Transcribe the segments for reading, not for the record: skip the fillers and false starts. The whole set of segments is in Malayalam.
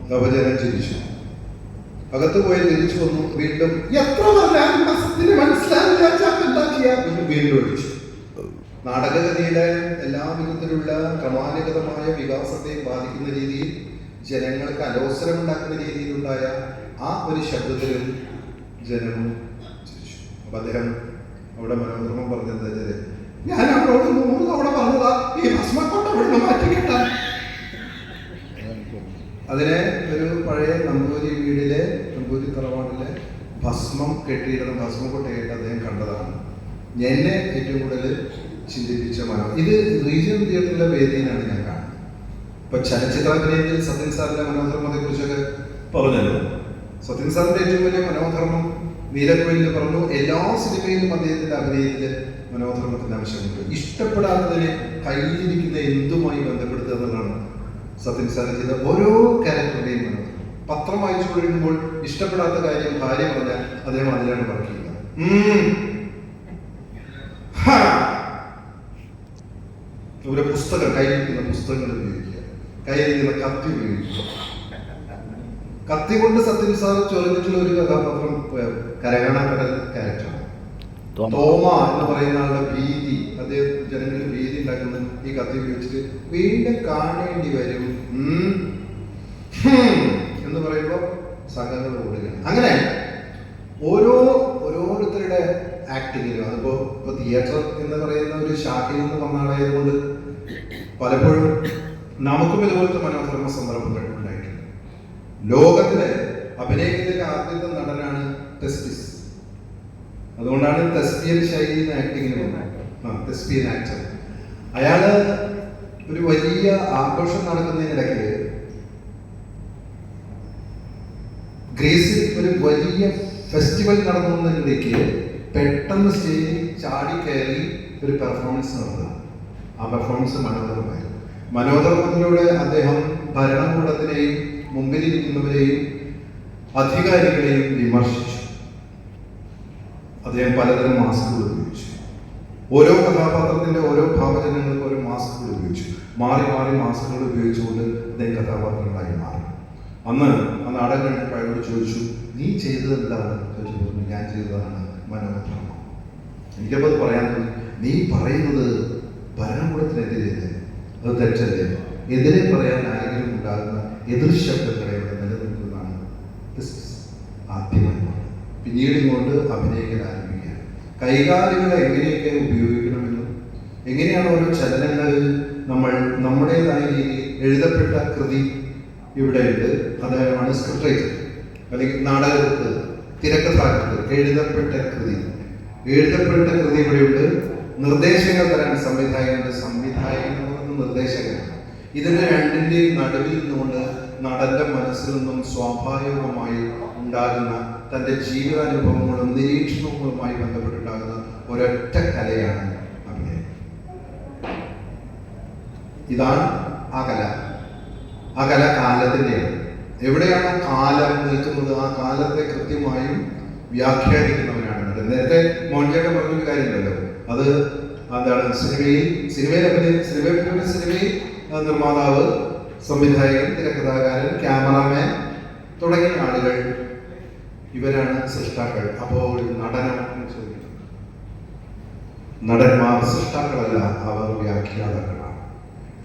നവജനം ചിരിച്ചു. അകത്ത് പോയി തിരിച്ചു വന്നു. വീണ്ടും എത്ര പറഞ്ഞാലും മനസ്സിലാവില്ല. വീണ്ടും ഒഴിച്ചു. നാടകഗതിയുടെ എല്ലാ വിധത്തിലുള്ള ക്രമാനുഗതമായ വികാസത്തെ ബാധിക്കുന്ന രീതിയിൽ, ജനങ്ങൾക്ക് അലോസരമുണ്ടാക്കുന്ന രീതിയിലുണ്ടായ ആ ഒരു ശബ്ദത്തിലും ജനവും ചിരിച്ചു. അപ്പൊ അദ്ദേഹം അവിടെ മനോധർമ്മം പറഞ്ഞത്, ഞാൻ അവരോട് 100 തവണ പറഞ്ഞതാ ഈ ഭസ്മക്കോട്ട ഇവിടുന്ന് മാറ്റിക്കിട്ടാൻ. അതിനെ ഒരു പഴയ നമ്പൂരി വീടിലെ, നമ്പൂരി തറവാടിലെ ഭസ്മം കെട്ടിയിടുന്ന ഭസ്മക്കൊട്ടയായിട്ട് അദ്ദേഹം കണ്ടതാണ്. എന്നെ ഏറ്റവും കൂടുതൽ ചിന്തിപ്പിച്ച ഇത് റീജിയണൽ തിയേറ്ററിലെ വേദിയിലാണ് ഞാൻ കാണുന്നത്. ഇപ്പൊ ചലച്ചിത്രാഭിനയത്തിൽ സത്യൻ സാറിന്റെ മനോധർമ്മത്തെ കുറിച്ചൊക്കെ പറഞ്ഞല്ലോ. സത്യൻ സാറിന്റെ ഏറ്റവും വലിയ മനോധർമ്മം നീലക്കോയിലിൽ പറഞ്ഞു, എല്ലാ സിനിമയിലും അദ്ദേഹത്തിന്റെ അഭിനയത്തില് മനോധർമ്മത്തിന്റെ ആവശ്യമുണ്ട്. ഇഷ്ടപ്പെടാത്തതിനെ കയ്യിലിരിക്കുന്ന എന്തുമായി ബന്ധപ്പെടുത്തുക എന്നതാണ് സത്യൻ സാർ ചെയ്ത ഓരോ ക്യാരക്ടറുടെയും മനോധർമ്മം. പത്രം വായിച്ചു കൊണ്ടിരിക്കുമ്പോൾ ഇഷ്ടപ്പെടാത്ത കാര്യം ഭാര്യ പറഞ്ഞാൽ അദ്ദേഹം അതിലാണ് വർക്ക് ചെയ്യുക. ഒരു പുസ്തകം, കയ്യിരിക്കുന്ന പുസ്തകങ്ങൾ ഉപയോഗിക്കുക, കയ്യിരിക്കുന്ന കത്തി ഉപയോഗിക്കുക. കത്തി കൊണ്ട് സത്യൻ സാർ ചൊറിഞ്ഞിട്ടുള്ള ഒരു കഥാപാത്രം കരകാണാക്കടൽ ക്യാരക്ടറാണ്. തോമ എന്ന് പറയുന്ന ആളുടെ ഭീതി, അദ്ദേഹം ജനങ്ങളിൽ ഭീതി ഉണ്ടാക്കുന്ന ഈ കത്തി ഉപയോഗിച്ചിട്ട് വീണ്ടും കാണേണ്ടി വരും എന്ന് പറയുമ്പോൾ സംഘങ്ങൾ ഓടുകയാണ്. അങ്ങനെ ഓരോരുത്തരുടെ ആക്ടിങ്ങിലും, അതിപ്പോ തിയേറ്റർ എന്ന് പറയുന്ന ഒരു ശാഖയിൽ നിന്ന് വന്ന ആളായതുകൊണ്ട് പലപ്പോഴും നമുക്കും ഇതുപോലത്തെ മനോധർമ്മ സന്ദർഭങ്ങൾ ഉണ്ടായിട്ടുണ്ട്. ലോകത്തിലെ അഭിനയത്തിന്റെ ആദ്യത്തെ നടനാണ് ടെസ്റ്റിസ്. അതുകൊണ്ടാണ് തെസ്പിയൻ ശൈലിയിൽ ആക്ടിങ്ങിന് തെസ്പിയൻ ആക്ടർ. അയാള് ഒരു വലിയ ആഘോഷം നടക്കുന്നതിനിടയ്ക്ക് ഗ്രീസിൽ ഒരു വലിയ ഫെസ്റ്റിവൽ നടന്നതിനിടയ്ക്ക് പെട്ടെന്ന് സ്റ്റേജിൽ ചാടി കയറി ഒരു പെർഫോമൻസ് നടത്തുക. ആ പെർഫോമൻസ് മനോധർമ്മമായിരുന്നു. മനോധർമ്മത്തിലൂടെ അദ്ദേഹം ഭരണകൂടത്തിനെയും മുമ്പിലിരിക്കുന്നവരെയും അധികാരികളെയും വിമർശിച്ചു. അദ്ദേഹം പലതരം മാസ്കുകൾ ഉപയോഗിച്ചു. ഓരോ കഥാപാത്രത്തിന്റെ ഓരോ ഭാവജനങ്ങൾക്ക് ഓരോ മാസ്കുകൾ ഉപയോഗിച്ചു. മാറി മാറി മാസ്കുകൾ ഉപയോഗിച്ചുകൊണ്ട് അദ്ദേഹം കഥാപാത്രങ്ങളായി മാറി. അന്ന് ആ നാടകം കഴിഞ്ഞപ്പോൾ അയാളോട് ചോദിച്ചു, നീ ചെയ്തത് എന്താണ് ചോദിച്ചു. ഞാൻ ചെയ്തതാണ് മനോധർമ്മം. എനിക്കപ്പോൾ അത് പറയാൻ തോന്നി. നീ പറയുന്നത് ഭരണകൂടത്തിനെതിരെ, അത് തെറ്റല്ലേ? എതിരെ പറയാൻ ആരെങ്കിലും ഉണ്ടാകുന്ന എതിർ ശബ്ദങ്ങളെ ഇവിടെ നിലനിൽക്കുന്നതാണ് ആദ്യമായി. പിന്നീട് ഇങ്ങോട്ട് അഭിനയിക്കാൻ ആരംഭിക്കുക. കൈകാലുകളെ എങ്ങനെയൊക്കെ ഉപയോഗിക്കണമെന്നും എങ്ങനെയാണ് ഓരോ ചലനങ്ങളിൽ നമ്മൾ നമ്മുടേതായ രീതിയിൽ എഴുതപ്പെട്ട കൃതി ഇവിടെയുണ്ട്. അതാണ് സ്ക്രിപ്റ്റ് റൈറ്റർ, അല്ലെങ്കിൽ നാടകത്ത് തിരക്കഥാകൃത്ത്. എഴുതപ്പെട്ട കൃതി ഇവിടെയുണ്ട്. നിർദ്ദേശങ്ങൾ തരാൻ സംവിധായകൻ നിർദ്ദേശകനാണ്. ഇതിന്റെ രണ്ടിന്റെയും നടുവിൽ നിന്നുകൊണ്ട് നടന്റെ മനസ്സിൽ നിന്നും സ്വാഭാവികമായി ഉണ്ടാകുന്ന തന്റെ ജീവിതാനുഭവങ്ങളും നിരീക്ഷണങ്ങളുമായി ബന്ധപ്പെട്ടുണ്ടാകുന്ന ഒരൊറ്റ കലയാണ് അഭിനയം. ഇതാണ് ആ കല. ആ കല കാലത്തിൻ്റെയാണ്. എവിടെയാണോ കാലം നിൽക്കുന്നത് ആ കാലത്തെ കൃത്യമായും വ്യാഖ്യാനിക്കുന്നവനാണ്. നേരത്തെ മോഹൻചേട്ടൻ പറഞ്ഞൊരു കാര്യമുണ്ടല്ലോ, അത് എന്താണ്, സിനിമയിൽ നിർമ്മാതാവ്, സംവിധായകൻ, തിരക്കഥാകാരൻ, ക്യാമറാമാൻ തുടങ്ങിയ ആളുകൾ ഇവരാണ് സൃഷ്ടാക്കൾ. അപ്പോൾ നടന്മാർ സൃഷ്ടാക്കളല്ല, അവർ വ്യാഖ്യാതാക്കളാണ്.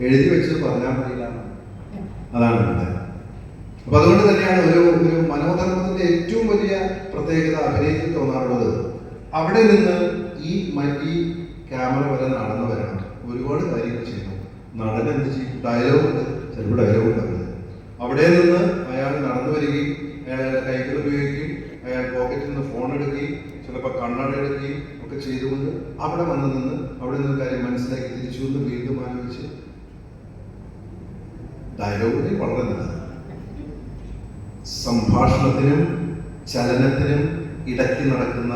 എഴുതി വെച്ച് പറഞ്ഞാൽ മതിയില്ല, അതാണ് ഇവിടെ. അപ്പൊ അതുകൊണ്ട് തന്നെയാണ് ഒരു മനോധർമ്മത്തിന്റെ ഏറ്റവും വലിയ പ്രത്യേകത അഭിനയത്തിൽ തോന്നാറുള്ളത്. അവിടെ നിന്ന് ഈ ക്യാമറ വരെ നടന്നു വരണം, ഒരുപാട് കാര്യങ്ങൾ ചെയ്യണം. നടൻ എന്ത് ചെയ്യും? ഡയലോഗുണ്ട്, ചിലപ്പോൾ ഡയലോഗുണ്ടാവില്ല. അവിടെ നിന്ന് അയാൾ നടന്നു വരികയും അയാളുടെ കൈകൾ ഉപയോഗിക്കുകയും അയാൾ പോക്കറ്റിൽ നിന്ന് ഫോൺ എടുക്കുകയും ചിലപ്പോൾ കണ്ണട എടുക്കുകയും ഒക്കെ ചെയ്തുകൊണ്ട് അവിടെ വന്ന് നിന്ന് അവിടെ നിന്ന് കാര്യം മനസ്സിലാക്കി തിരിച്ചു വന്ന് വീണ്ടും ആലോചിച്ച് ഡയലോഗിനെ വളരെ നല്ലത്. സംഭാഷണത്തിനും ചലനത്തിനും ഇടയ്ക്ക് നടക്കുന്ന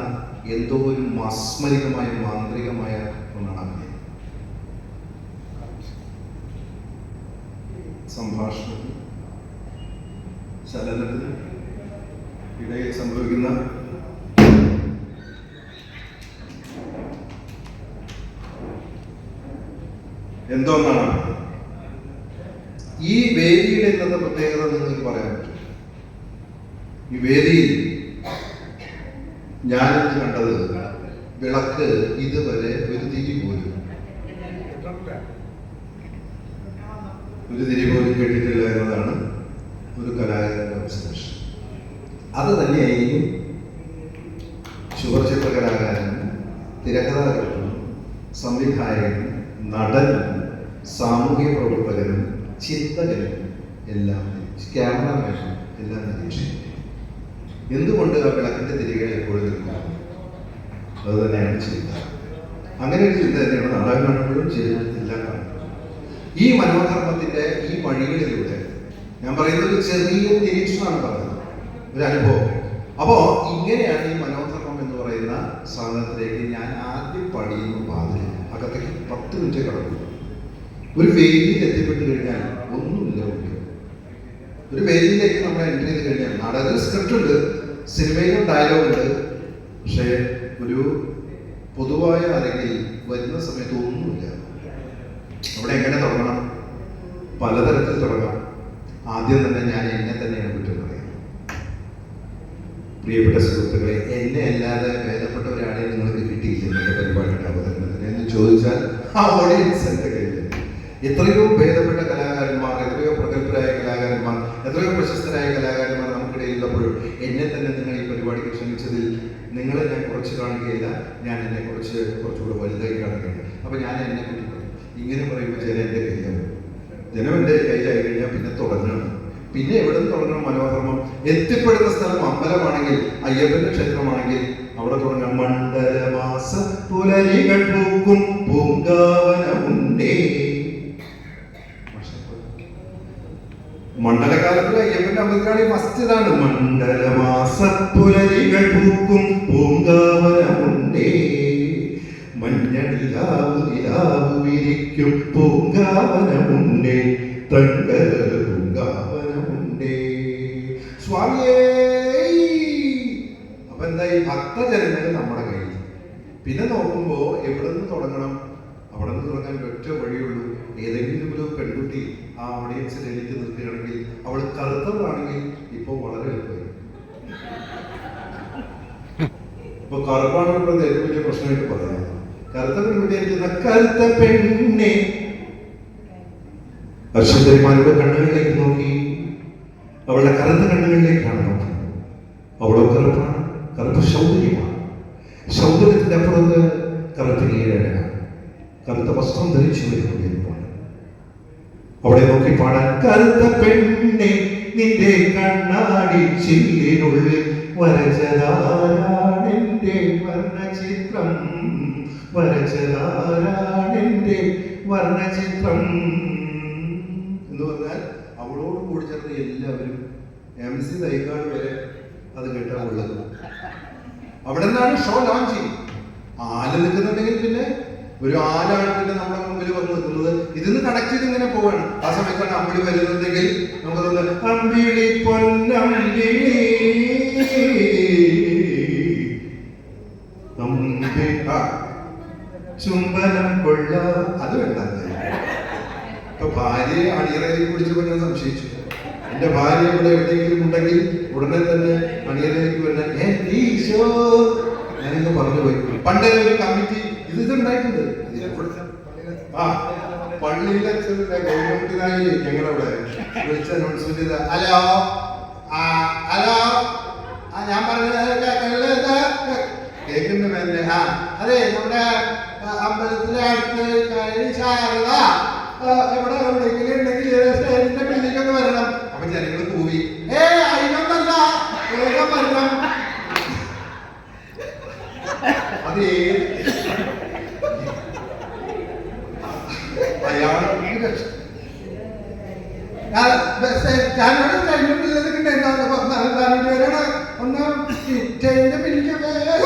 എന്തോ ഒരു മാസ്മരികമായ മാന്ത്രികമായ ഒന്നാണ് അഭിനയം. സംഭാഷണത്തിനും ചലനത്തിനും ഇടയിൽ സംഭവിക്കുന്ന എന്തോന്നാണ് ഈ വേദിയുടെ ഇന്നത്തെ പ്രത്യേകത നിങ്ങൾക്ക് പറയാൻ പറ്റും? ഈ വേദിയിൽ ഞാനിന്ന് കണ്ടത് വിളക്ക് ഇതുവരെ ഒരു തിരി പോലും കേട്ടിട്ടില്ല എന്നതാണ് ഒരു കലാകാരന്റെ ഒബ്സർവേഷൻ. അത് തന്നെയായിരിക്കും ചുവർചിത്ര കലാകാരനും തിരക്കഥാകൃത്തും സംവിധായകനും നടനും സാമൂഹിക പ്രവർത്തകനും ചിന്തകനും എല്ലാം ക്യാമറമാനും എല്ലാം നിരീക്ഷിക്കും. എന്തുകൊണ്ട് ആ വിളക്കിന്റെ തിരികൾ എപ്പോഴും നിൽക്കുന്നു? അത് തന്നെയാണ് ചിന്ത. അങ്ങനെ ഒരു ചിന്ത തന്നെയാണ് നാടകം കാണുമ്പോഴും എല്ലാം കാണുന്നത്. ഈ മനോധർമ്മത്തിന്റെ ഈ വഴികളിലൂടെ ഞാൻ പറയുന്നത് ഒരു ചെറിയ നിരീക്ഷണമാണ് പറഞ്ഞത്, ഒരു അനുഭവം. അപ്പോ ഇങ്ങനെയാണ് ഈ മനോധർമ്മം എന്ന് പറയുന്ന സാധനത്തിലേക്ക് ഞാൻ ആദ്യം പടിയുന്ന വാതിൽ അകത്തേക്ക് 10 മിനിറ്റ് കടന്നു. ഒരു വേദിയിൽ എത്തിപ്പെട്ട് കഴിഞ്ഞാൽ ഒന്നുമില്ല. ഒരു വേദിയിലേക്ക് നമ്മൾ എൻട്രി ചെയ്ത് കഴിഞ്ഞാൽ നാടകത്തിൽ സ്ക്രിപ്റ്റ് ഉണ്ട്, സിനിമയിലും ഡയലോഗ് ഉണ്ട്, പക്ഷേ ഒരു പൊതുവായ അരങ്ങിൽ വരുന്ന സമയത്ത് ഒന്നുമില്ല. അവിടെ എങ്ങനെ തുടങ്ങണം? പലതരത്തിൽ തുടങ്ങാം. ആദ്യം തന്നെ ഞാൻ എന്നെ തന്നെയാണ് കുറ്റം പറയുന്നത്. പ്രിയപ്പെട്ട സുഹൃത്തുക്കളെ, എന്നെ അല്ലാതെ ഭേദപ്പെട്ട ഒരാളെ നിങ്ങൾക്ക് കിട്ടിയില്ല എന്റെ പരിപാടിയുടെ അവതരണത്തിന് എന്ന് ചോദിച്ചാൽ ആ ഓഡിയൻസ് എന്റെ കയ്യിൽ. എത്രയോ ഭേദപ്പെട്ട കലാകാരന്മാർ, എത്രയോ പ്രഗത്ഭരായ കലാകാരന്മാർ, എത്രയോ പ്രശസ്തരായ കലാകാരന്മാർ നമുക്കിടയിലുള്ളപ്പോഴും എന്നെ തന്നെ നിങ്ങൾ ഈ പരിപാടിക്ക് ക്ഷണിച്ചതിൽ നിങ്ങളെ ഞാൻ കുറച്ച് കാണുകയില്ല, ഞാൻ എന്നെ കുറച്ചുകൂടെ വലുതായി കാണുകയാണ്. അപ്പൊ ഞാൻ എന്നെ കുറിച്ച് ഇങ്ങനെ പറയുമ്പോൾ ജനം എൻ്റെ കയ്യിലാണ്. ജനം എൻ്റെ കയ്യിലായി കഴിഞ്ഞാൽ പിന്നെ തുടങ്ങണം. പിന്നെ എവിടെ നിന്ന് തുടങ്ങണം? മനോധർമ്മം എത്തിപ്പെടുന്ന സ്ഥലം അമ്പലമാണെങ്കിൽ, അയ്യപ്പന്റെ ക്ഷേത്രമാണെങ്കിൽ അവിടെ തുടങ്ങാം. മണ്ഡലമാസ പുലരികൾ പൂക്കും പൂങ്കാവനമുണ്ടേ. മണ്ഡലകാലത്തിൽ അയ്യപ്പന്റെ അമ്പലത്തിലാണ് ഫസ്റ്റ് ഇതാണ്. മണ്ഡലമാസ പുലരികൾ പൂക്കും പൂങ്കാവനമുണ്ടേ, മഞ്ഞളിലാവു നിലാവു വിരിക്കും പൂങ്കാവനമുണ്ടേ, തങ്കര പൂങ്കാവനമുണ്ടേ. സ്വാമിയേ. അപ്പൊ എന്തായി? ഭക്തജനങ്ങൾ നമ്മുടെ കയ്യിൽ. പിന്നെ നോക്കുമ്പോ എവിടെ നിന്ന് തുടങ്ങണം? അവിടെ നിന്ന് തുടങ്ങാൻ ഒറ്റ വഴിയുള്ളൂ. ഏതെങ്കിലും ഒരു പെൺകുട്ടി ആ ഓഡിയൻസിൽ എണീറ്റ് നിൽക്കുകയാണെങ്കിൽ, അവൾ കറുത്തവളാണെങ്കിൽ ഇപ്പൊ വളരെ എളുപ്പമായി. ഇപ്പൊ കറുപ്പാണ് ഇപ്പോഴത്തെ ഏറ്റവും വലിയ പ്രശ്നമായിട്ട് പറയുന്നത്. കറുത്ത പെൺകുട്ടിയായിരിക്കുന്ന കറുത്ത പെണ്ണെ. അർഷന്മാരുടെ കണ്ണുകളിലേക്ക് നോക്കി, അവളുടെ കറുത്ത കണ്ണുകളിലേക്കാണ് നോക്കുന്നത്. അവളോ കറുപ്പാണ്, കറുപ്പ് സൗന്ദര്യമാണ്. സൗന്ദര്യത്തിന്റെ അപ്പുറത്ത് കറുപ്പിനീരാണ്. കറുത്ത വസ്ത്രം ധരിച്ചു വരുന്നതാണ്. അവിടെ നോക്കി പാടാൻ, കറുത്ത പെണ്ണെ നിന്റെ കണ്ണാടി ചില്ലിനുള്ളിൽ വരച്ചതാരാണെന്റെ വർണ്ണചിത്രം, വരച്ചതാരാണെന്റെ വർണ്ണചിത്രം എന്ന് പറഞ്ഞാൽ അവളോട് കൂടി ചേർന്ന് എല്ലാവരും MC തൈക്കാട് വരെ അത് കേട്ടാൽ ഉള്ളത്. അവിടെ നിന്നാണ് ഷോ ലോഞ്ചിങ്. ആല നിൽക്കുന്നുണ്ടെങ്കിൽ പിന്നെ ഒരു ആലാണ് പിന്നെ നമ്മുടെ മുമ്പിൽ വന്ന് നിൽക്കുന്നത്. ഇതിന്ന് കണക്ട് ചെയ്ത് ഇങ്ങനെ പോവാണ്. ആ സമയത്താണ് അമ്പിളി വരുന്നുണ്ടെങ്കിൽ നമുക്ക് തോന്നുന്നത് അമ്പിളി പൊന്നമ്പിളി ചുംബനം കൊള്ള. അത് വേണ്ട. ഇപ്പൊ ഭാര്യയെ അണിയറയിൽ പിടിച്ചപ്പോൾ ഞാൻ സംശയിച്ചു. എന്റെ ഭാര്യ ഇവിടെ എവിടെയെങ്കിലും ഉണ്ടെങ്കിൽ ഉടനെ തന്നെ അണിയറയിലേക്ക് വരാൻ ഞാനിങ്ങ് പറഞ്ഞു പോയി. പണ്ടേ ഒരു കമ്മിറ്റി ഇതുണ്ടായിട്ടുണ്ട്. ആ പള്ളിയിലെ ഗവൺമെന്റിനായി ഞങ്ങളവിടെ വിളിച്ച് അനൗൺസ്മെന്റ് ചെയ്ത ഹലോ ഹലോ ഞാൻ പറഞ്ഞത് കേൾക്കുന്ന മേലെ. ആ അതെ, നമ്മുടെ അമ്പലത്തിലെ അടുത്ത് ശാരദ ഇവിടെ എവിടെയെങ്കിലും ഉണ്ടെങ്കിൽ സ്റ്റേജിന്റെ പിന്നിലേക്കൊക്കെ വരണം. അപ്പൊ ജനങ്ങൾ കൂവി, അതിനൊന്നല്ല, വേഗം വരണം. അത് അയാൾ ഒന്ന് സ്റ്റേജിന്റെ പിന്നിലേക്ക് വരണം.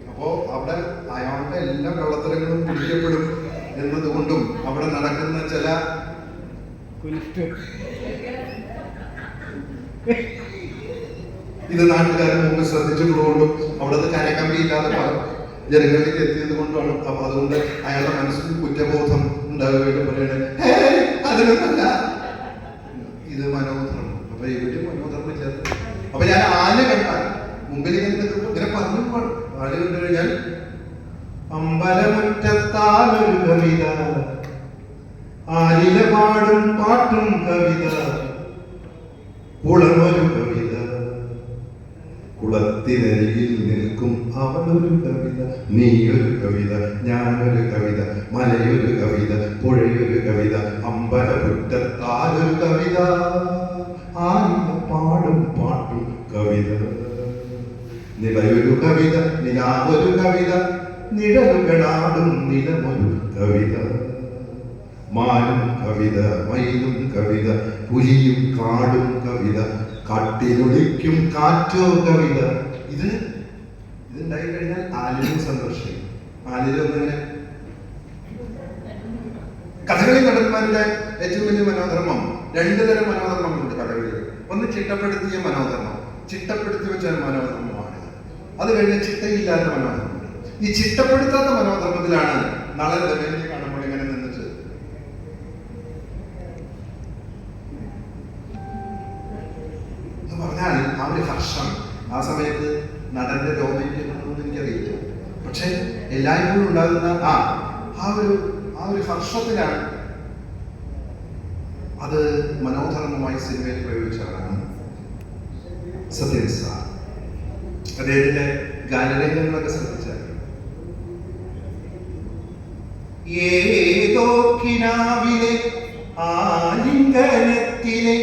അപ്പോ അവിടെ അയാളുടെ എല്ലാ കള്ളത്തരങ്ങളും പിടിക്കപ്പെടും എന്നതുകൊണ്ടും അവിടെ നടക്കുന്ന ചില ഇത് നാട്ടുകാരൻ മുമ്പ് ശ്രദ്ധിച്ചിട്ടുള്ളതുകൊണ്ടും അവിടുത്തെ കരകമ്പി ഇല്ലാതെ ജനങ്ങളിലേക്ക് എത്തിയത് കൊണ്ടുമാണ്. അപ്പൊ അതുകൊണ്ട് അയാളുടെ മനസ്സിൽ കുറ്റബോധം ഉണ്ടാവുകയും പറയണേ അതിനൊന്നല്ല, ഇത് മനോധർമ്മം. അപ്പൊ ഇവിടെ മനോധർമ്മം ചേർത്ത് അപ്പൊ ഞാൻ ആന കണ്ടാൽ മുമ്പിൽ ഇങ്ങനെ പറഞ്ഞു ആന കണ്ടു കഴിഞ്ഞാൽ അമ്പലമുറ്റത്താലൊരു കവിത, ആലില പാടും പാട്ടും കവിത, കുളമൊരു കവിത, കുളത്തിനരികിൽ നിൽക്കും അവളൊരു കവിത, നീയൊരു കവിത, ഞാനൊരു കവിത, മലയൊരു കവിത, പുഴയൊരു കവിത, അമ്പലമുറ്റത്താലൊരു കവിത, ആലില പാടും പാട്ടും കവിത, നിലയൊരു കവിത, നിലാവൊരു കവിത, നിഴലുകളാടും നിലമൊരു കവിത, മാനും കവിത, മയിലും കവിത, പുലിയും കാടും കവിത, കാട്ടിലൊളിക്കും കാറ്റോ കവിത. ഇതുണ്ടായി കഴിഞ്ഞാൽ ആലിലും സന്തോഷം. ആലിലൊന്നിങ്ങനെ കഥകളി നടന്മാരുടെ ഏറ്റവും വലിയ മനോധർമ്മം, രണ്ടു തരം മനോധർമ്മങ്ങളുണ്ട് കഥകളിൽ. ഒന്ന് ചിട്ടപ്പെടുത്തിയ മനോധർമ്മം, ചിട്ടപ്പെടുത്തി വെച്ച മനോധർമ്മമാണ്. അത് കഴിഞ്ഞ് ചിട്ടയില്ലാത്ത മനോധർമ്മം. ഈ ചിട്ടപ്പെടുത്താത്ത മനോധർമ്മത്തിലാണ് നാളെ ദമയന്തി കാണുമ്പോൾ ഇങ്ങനെ നിന്നിട്ട് എന്ന് പറഞ്ഞാൽ ആ ഒരു ഹർഷം, ആ സമയത്ത് നടന്റെ രോമാഞ്ചികമാണെന്ന് എനിക്കറിയില്ല, പക്ഷെ എല്ലായ്പ്പോഴും ഉണ്ടാകുന്ന ആ ഒരു ഹർഷത്തിലാണ്. അത് മനോധർമ്മമായി സിനിമയിൽ പ്രയോഗിച്ചവരാണ് സത്യൻ സാർ. അദ്ദേഹത്തിന്റെ ഗാനരംഗങ്ങളൊക്കെ ശ്രദ്ധിച്ചാൽ ഏതോ കിനാവിലെ ആലിംഗനത്തിലെ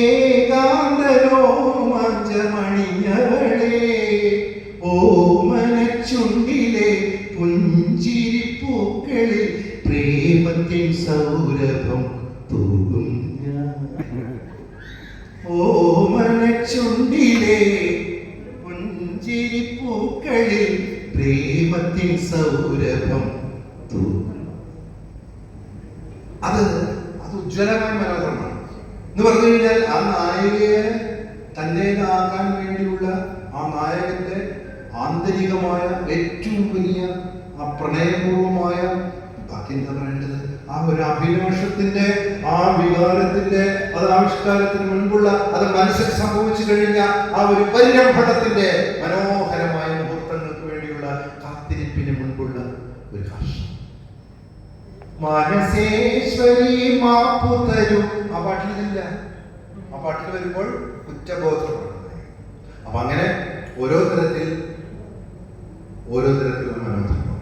ഏകാന്തരോമാഞ്ചമണിഞ്ഞവളെ, ഓമനച്ചുണ്ടിലെ പുഞ്ചിരിപ്പൂക്കളിൽ പ്രേമത്തിൻ സൗരഭം തൂകും ഞാൻ, ഓമനച്ചുണ്ടിലെ പുഞ്ചിരിപ്പൂക്കളിൽ പ്രേമത്തിൻ സൗരഭം തൂകും. അത് ഉജ്ജ്വലമായ മനോധർമ്മമാണ് എന്ന് പറഞ്ഞു കഴിഞ്ഞാൽ ആ നായികയെ തന്റേതാക്കാൻ വേണ്ടിയുള്ള ആ നായകന്റെ ആന്തരികമായ ഏറ്റവും വലിയ ആ പ്രണയപൂർവമായ, ബാക്കി എന്താ പറയേണ്ടത്, ആ ഒരു അഭിലാഷത്തിന്റെ ആ വികാരത്തിന്റെ അത് ആവിഷ്കാരത്തിന് മുൻപുള്ള അത് മനസ്സിൽ സംഭവിച്ചു കഴിഞ്ഞ ആ ഒരു പരിരംഭണത്തിന്റെ മനോഹരമായ മുഹൂർത്തങ്ങൾക്ക് വേണ്ടിയുള്ള കാത്തിരിപ്പിന് മുൻപുള്ള ഒരു ഹർഷം. മനസേശ്വരി മാപ്പു തരൂ, ആ പാട്ടിലില്ല. ആ പാട്ടിൽ വരുമ്പോൾ കുറ്റബോധമാണ്. അപ്പൊ അങ്ങനെ ഓരോ തരത്തിലുള്ള മനോധർമ്മം.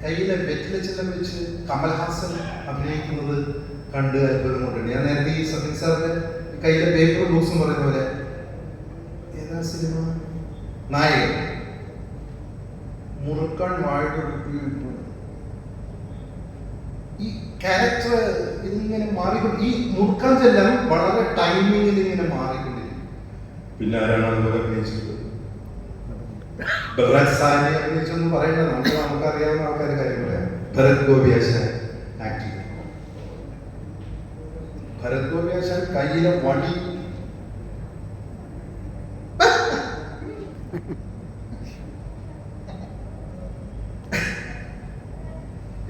കയ്യിലെ വെറ്റിലച്ചെല്ലാം വെച്ച് കമൽഹാസൻ അഭിനയിക്കുന്നത് കണ്ട് അത്ഭുതം കൊണ്ടുണ്ട്. ഞാൻ നേരത്തെ ഈ സത്യൻ സാറിന്റെ കയ്യിലെ പേപ്പർ ബുക്സ് പറയുന്ന പോലെ, ഏതാ സിനിമ, നായകൻ മുറുക്കാൻ വാഴൊടുപ്പി, ഈ ക്യാരക്ടർ ഇതിങ്ങനെ മാറിക്കൊണ്ട്, ഈ മുറുക്കാൻ ചെല്ലാം വളരെ ടൈമിങ്ങിൽ ഇങ്ങനെ മാറിക്കൊണ്ടിരിക്കും. പിന്നെ ആരാണ് അതുപോലെ അഭിനയിച്ചത്? ബഹ്റാജ് സാഹിനി അഭിനയിച്ചെന്ന് പറയുന്നത് നമുക്കറിയാവുന്ന ആൾക്കാർ കാര്യം പറയാം. ഭരത് ഗോപിയാശാൻ ആക്ട് ചെയ്തു. ഭരത് ഗോപിയാശാൻ കയ്യിലെ വടി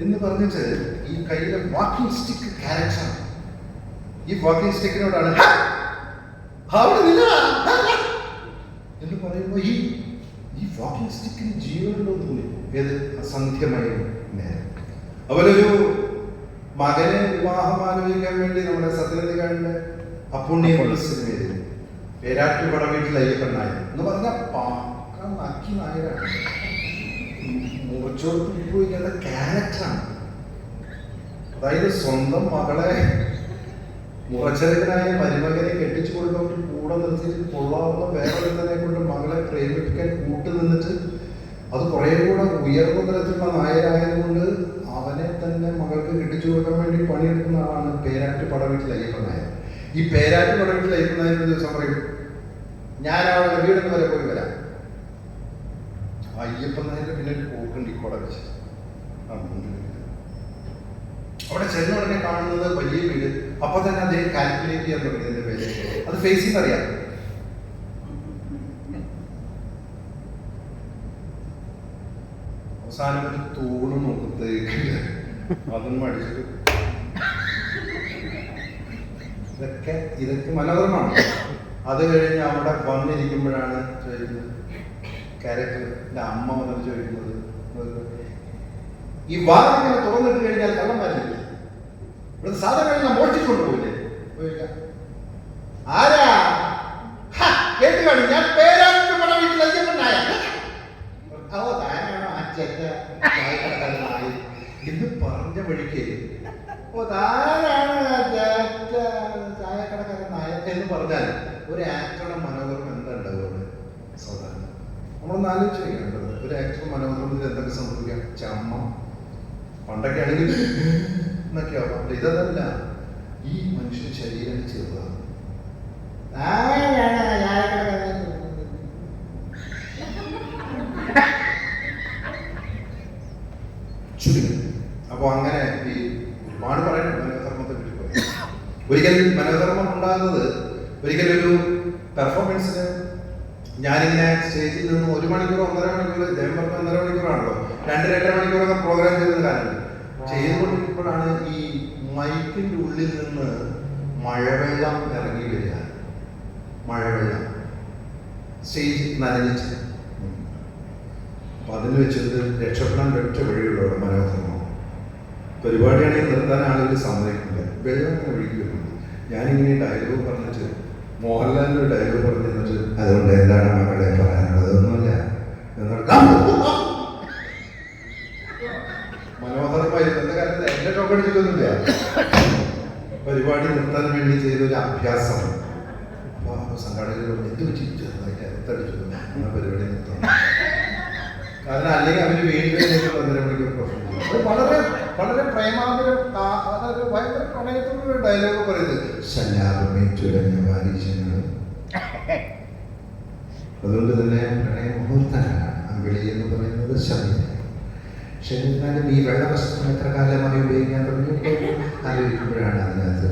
എന്ന് പറഞ്ഞിട്ട് ഈ കയ്യിലെ വാക്കിംഗ് സ്റ്റിക്ക് ക്യാരക്ടർ, ഈ വാക്കിംഗ് സ്റ്റിക്കിനോടാണ് എന്ന് പറയുമ്പോൾ ഈ വാക്കിംഗ് സ്റ്റിക്കിന് ജീവനുണ്ടോ തോന്നി. ഏത് അസന്ധ്യമായ നേരം. അവരൊരു മകനെ വിവാഹം ആലോചിക്കാൻ വേണ്ടി നമ്മുടെ സത്യനന്ദിക്കാടിന്റെ അപ്പുണ്ണിയുള്ള സിനിമയിൽ പേരാറ്റുപട വീട്ടിൽ അയ്യപ്പൻ നായർ എന്ന് പറഞ്ഞാൽ പാക്ക നക്കി നായരാണ്. മുറിച്ചോട്ട് ഉപയോഗിക്കേണ്ട ക്യാരക്ടറാണ്. അതായത് സ്വന്തം മകളെ മുറച്ചെറുക്കനായ മരുമകനെ കെട്ടിച്ചു കൊടുത്തോട്ട് കൂടെ നിർത്തിയിട്ട് കൊള്ളാവുന്ന വേറൊരുത്തനെ കൊണ്ട് മകളെ പ്രേമിപ്പിക്കാൻ കൂട്ടു നിന്നിട്ട് അത് കുറെ കൂടെ ഉയർന്ന തരത്തിലുള്ള നായരായതുകൊണ്ട് അവനെ തന്നെ മകൾക്ക് കെട്ടിച്ചു കൊടുക്കാൻ വേണ്ടി പണിയെടുക്കുന്ന ആളാണ് പേരാറ്റ് പടവീട്ടിൽ അയ്യപ്പൻ നായർ. ഈ പേരാറ്റ് പടവീട്ടിൽ അയ്യപ്പൻ നായർ ഒരു ദിവസം പറയും, ഞാൻ അവളെ വീടിന് വരെ പോയി വരാം. അയ്യപ്പൻ നായരുടെ പിന്നെ ഒരു പോക്കുണ്ട് ഈ കുട വെച്ച്. അവിടെ ചെന്ന ഉടനെ കാണുന്നത് വലിയ വീട്. അപ്പൊ തന്നെ അദ്ദേഹം കാൽക്കുലേറ്റ് ചെയ്യാൻ തുടങ്ങി ഇതിന്റെ പേര്. അത് ഫേസ് ചെയ്യുന്നറിയാം. അവസാനം ഒരു തൂണ് നോക്കത്തേക്ക് അതും അടിച്ചിട്ട് ഇതൊക്കെ മനോഹരമാണ്. അത് കഴിഞ്ഞ് അവിടെ വന്നിരിക്കുമ്പോഴാണ് ചോദിക്കുന്നത്, ക്യാരക്ടറിന്റെ അമ്മ വന്നിട്ട് ചോദിക്കുന്നത്, ഈ വാ ഇങ്ങനെ തുറന്നിട്ട് കഴിഞ്ഞാൽ കള്ളം വരില്ലേ, ഇവിടുത്തെ സാധനങ്ങളെല്ലാം മോഷ്ടിച്ചുകൊണ്ട് പോയില്ലേ? ആരാ കേട്ട് കാണും, ഞാൻ പേരാണ്ട് പണം വീട്ടിൽ അയ്യപ്പനായ താനാണോ ആ ചെറ്റ ചായക്കടക്കാരനായി എന്ന് പറഞ്ഞ വഴിക്ക് താനാണ് ആ ചെറ്റ ചായക്കടക്കാരനായ എന്ന് പറഞ്ഞാൽ ഒരു ആക്ടറുടെ മനോഹരം എന്താ ഉണ്ടാവുക? സാധാരണ നമ്മളൊന്ന് ആലോചിച്ച് വയ്ക്കേണ്ടത്, ഒരു ആക്ടർ മനോഹരത്തിൽ എന്തൊക്കെ സംഭവിക്കാം? ചമ്മ പണ്ടൊക്കെ ആണെങ്കിൽ എന്നൊക്കെ ആവാം. ഇതല്ല, ഈ മനുഷ്യ ശരീരം ചെറുതാണ്. അപ്പൊ അങ്ങനെ ഈ ഒരുപാട് പറയുന്നത് മനോധർമ്മത്തെ പറ്റി പറയും. ഒരിക്കലും മനോധർമ്മം ഉണ്ടാകുന്നത് ഒരിക്കലൊരു പെർഫോമൻസിന് ഞാനിങ്ങനെ സ്റ്റേജിൽ നിന്ന് 1 മണിക്കൂർ 1.5 മണിക്കൂർ, ജയം പറഞ്ഞ 1.5 മണിക്കൂറാണല്ലോ, 2-2.5 മണിക്കൂറൊക്കെ പ്രോഗ്രാം ചെയ്ത കാലം ചെയ്തുകൊണ്ടിരിക്കുമ്പോഴാണ് ഈ മൈക്കിന്റെ ഉള്ളിൽ നിന്ന് മഴവെള്ളം ഇറങ്ങി വരിക. മഴവെള്ളം സ്റ്റേജ് നനഞ്ഞിട്ട്. അപ്പൊ അതിന് വെച്ചിട്ട് രക്ഷപ്പെടാൻ ഒറ്റ വഴിയുള്ള മനോധർമ്മം. പരിപാടിയാണെങ്കിൽ നിർത്താൻ ആളുകൾ സമ്മതിക്കില്ല, വെള്ളം അങ്ങനെ ഒഴുകി വരുന്നുണ്ട്. ഞാനിങ്ങനെ ഡയലോഗ് പറഞ്ഞിട്ട്, മോഹൻലാലിന്റെ ഒരു ഡയലോഗ് പറഞ്ഞു തന്നിട്ട്, അതുകൊണ്ട് എന്താണ് മക്കളെ പറയാനുള്ളത്? ഒന്നുമില്ല. മനോഹരമായിരുന്നു. എന്റെ കാലത്ത് എന്റെ ടോക്ക് അടിച്ചിട്ടൊന്നുമില്ല, പരിപാടി നിർത്താൻ വേണ്ടി ചെയ്തൊരു അഭ്യാസം. അപ്പൊ സംഘാടകർ എന്ത് വെച്ചിട്ട് ചെറുതായിട്ട് അകത്തടിച്ചു എന്നാ പരിപാടി നിർത്താൻ. കാരണം അല്ലെങ്കിൽ അവര് വീണ്ടും 1.5 മണിക്കൂർ പ്രൊഫഷൻ ചെയ്യും. അത് വളരെ വളരെ പ്രേമാതിരം, അതൊരു ഭയങ്കര പ്രണയത്തോടൊരു ഡയലോഗ് പറയുന്നത്, ശലാപമേ ചുരഞ്ഞ വാരീശങ്ങൾ. അതുകൊണ്ട് തന്നെ പ്രണയമുഹൂർത്തനാണ് അമ്പിളി എന്ന് പറയുന്നത് ശബരിമല. ശരീരത്തിനാലും ഈ വെള്ള വസ്ത്രം എത്ര കാലമായി ഉപയോഗിക്കാൻ തുടങ്ങി ആലോചിക്കുമ്പോഴാണ് അതിനകത്ത്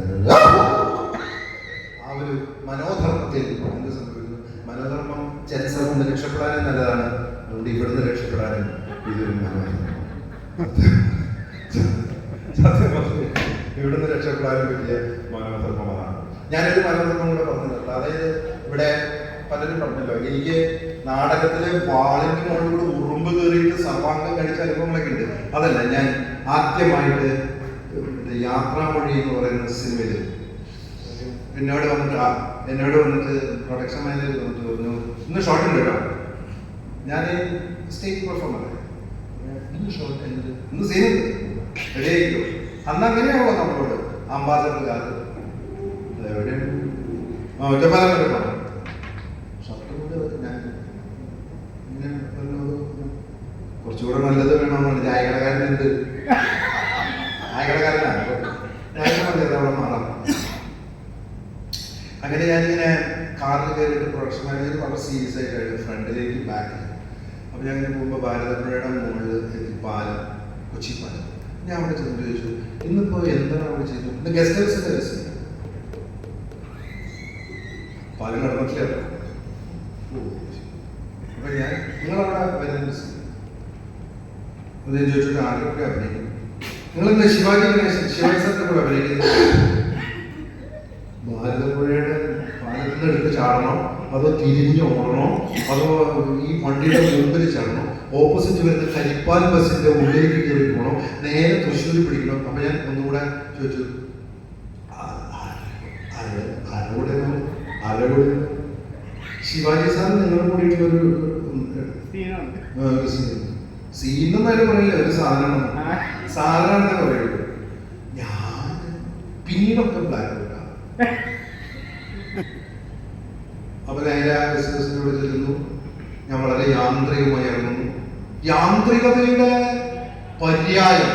ആ ഒരു മനോധർമ്മത്തിൽ എന്ത് സംഭവിക്കുന്നു. മനോധർമ്മം ജനസഭ കൊണ്ട് രക്ഷപ്പെടാനും നല്ലതാണ്, അതുകൊണ്ട് ഇവിടുന്ന് രക്ഷപ്പെടാനും ഇതൊരു മനോധർമ്മം. ഇവിടുന്ന് രക്ഷപ്പെടാനും പറ്റിയ മനോധർമ്മമാണ്. ഞാനൊരു മനോധർമ്മം കൂടെ പറഞ്ഞിട്ടുണ്ട്. അതായത് ഇവിടെ പലരും പറഞ്ഞല്ലോ, എനിക്ക് നാടകത്തിലെ വാളിന്റെ മുകളിലൂടെ ഉറുമ്പ് കയറിയിട്ട് സർവാംഗം കഴിച്ച അനുഭവങ്ങളൊക്കെ ഉണ്ട്. അതല്ല, ഞാൻ ആദ്യമായിട്ട് യാത്രാമൊഴി എന്ന് പറയുന്ന സിനിമയിൽ എന്നോട് വന്നിട്ട് പ്രൊഡക്ഷൻ മാനേജർ വന്നിട്ട് പറഞ്ഞു, ഇന്ന് ഷോട്ട് ഉണ്ട് കേട്ടോ, ഞാൻ സ്റ്റേജ് പെർഫോമർ, ഇന്ന് ഷോട്ട് ഇന്ന് സീൻ റെഡിയായിക്കോ. അന്ന് അങ്ങനെയാണല്ലോ നമ്മളോട് അംബാസഡർകാർ എവിടെയാണ് ഒറ്റപ്പാലം വരെ പോകണം. കുറച്ചുകൂടെ നല്ലത് വേണമെന്നാണ്. ചായക്കടക്കാരനുണ്ട്, ചായക്കടക്കാരനാണ് അവിടെ മാറാം. അങ്ങനെ ഞാനിങ്ങനെ കാറിൽ കയറിയിട്ട് പ്രൊഡക്ഷൻ മാനേജർ വളരെ സീരിയസ് ആയിട്ടാണ് ഫ്രണ്ടിലേക്ക് ബാക്കിൽ. അപ്പൊ ഞാൻ ഇങ്ങനെ പോകുമ്പോൾ ഭാരതപ്പുഴയുടെ മുകളിൽ എത്തി, പാലം, കൊച്ചി പാലം. ഞാൻ അവിടെ ചെന്നിട്ട് ചോദിച്ചു, ഇന്നിപ്പോ എന്താണ് അവിടെ ചെയ്തു? ഇന്ന് ഗസ്റ്റ് ഹൗസിന്റെ രസം പാലം നടന്നിട്ടില്ല. അപ്പൊ ഞാൻ നിങ്ങളവിടെ വരുന്ന ഞാൻ ചോദിച്ചിട്ട് ആരൊക്കെ അഭിനയിക്കും? നിങ്ങളിന്ന് ശിവാജി സാറിന്റെ കൂടെ അഭിനയിക്കുന്നത് ഭാരതപ്പുഴയുടെ പാലത്തിൽ എടുത്ത് ചാടണോ, അതോ തിരിഞ്ഞ് ഓടണോ, അതോ ഈ വണ്ടിയുടെ മുമ്പിൽ ചാടണോ, ഓപ്പോസിറ്റ് വരുന്ന കരിപ്പാൽ ബസ്സിന്റെ ഉള്ളിലേക്ക് കയറി പോകണോ, നേരെ തൃശ്ശൂർ പിടിക്കണോ? അപ്പൊ ഞാൻ ഒന്നുകൂടെ ചോദിച്ചു, ആരോടെ ശിവാജി സാർ നിങ്ങളുടെ കൂടിയിട്ടുള്ളൊരു സീനൊന്നും അതിന് പറയില്ല, ഒരു സാധനം പറയുള്ളൂ. ഞാൻ പിന്നീടൊക്കെ ബ്ലാക്ക് ഔട്ടാണ്. അപ്പൊ നേരെ ആ ബിസിനസിനോട് ചെല്ലുന്നു, ഞാൻ വളരെ യാന്ത്രികമായി ഇറങ്ങുന്നു. യാന്ത്രികതയുടെ പര്യായം,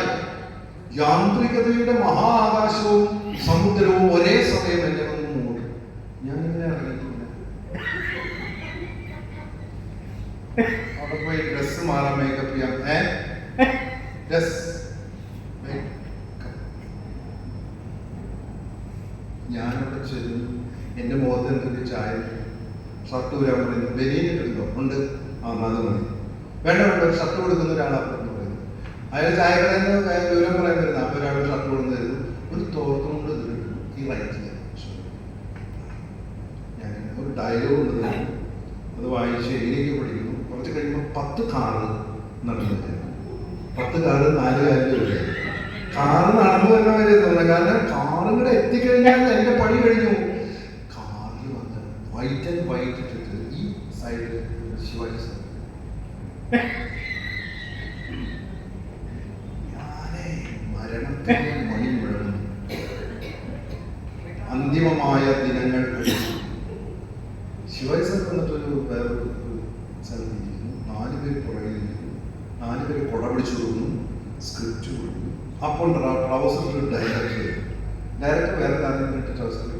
യാന്ത്രികതയുടെ മഹാ ആകാശവും സമുദ്രവും ഒരേ സമയം എന്നെ വന്ന് മൂടും. ഞാനിങ്ങനെ ഇറങ്ങിയിട്ടില്ല. അവിടെ പോയി ഡ്രസ് മാറാൻ, മേക്കപ്പ് ചെയ്യാം. ഞാനവിടെ ചെല്ലുന്നു, എന്റെ മുഖത്ത് എന്തൊക്കെ ചായ, ഷർട്ട് ഊരാൻ പറയുന്നു. ബനിയനിട്ടുണ്ടോ? ഉണ്ട്. അത് മതി. വേണ്ട ഒരു ഷർട്ട് കൊടുക്കുന്ന ഒരാളാണെന്ന് പറയുന്നു. അയാൾ ചായക്കടയിൽ വിവരം പറയാൻ വരുന്നത്. അപ്പൊ ഒരാൾ ഷർട്ട് കൊടുന്നു തരുന്നു, ഒരു തോർത്തും കൊണ്ട് ഇതിലിട്ടു, ഈ റൈറ്റില്ല ഡയലോഗ് ഉണ്ട് തന്നെ. അത് വായിച്ച് എങ്ങനെയൊക്കെ പഠിക്കുന്നു. കുറച്ച് കഴിയുമ്പോൾ 10 കാറ് നടന്നു. 10 കാറ് 4 കാര്യം വരെ കാറ് നടന്നു തന്നെ വരെ തോന്നുന്നത്. കാരണം കാറും കൂടെ എത്തിക്കഴിഞ്ഞാൽ എൻ്റെ പണി കഴിഞ്ഞു. കാറിൽ വന്ന് വൈറ്റ് ആൻഡ് വൈറ്റ് ഇട്ടിട്ട് ഈ സൈഡിൽ ശിവാജി സാർ, ഞാനേ മരണത്തിന് മണി മുഴങ്ങുന്നു. അന്തിമമായ ദിനങ്ങൾ കഴിച്ചു. ശിവാജി സാർ വന്നിട്ടൊരു വേറൊരു സ്ഥലത്ത് ഇരിക്കുന്നു. 4 പേര് പുറകിലിരിക്കുന്നു. 4 പേര് കുട പിടിച്ചു കൊടുക്കുന്നു. സ്ക്രിപ്റ്റ് കൊടുക്കുന്നു. അപ്പോൾ ട്രൗസറിൽ ഡയറക്ടർ വേറെ കാര്യം ഇട്ട് ട്രൗസറിൽ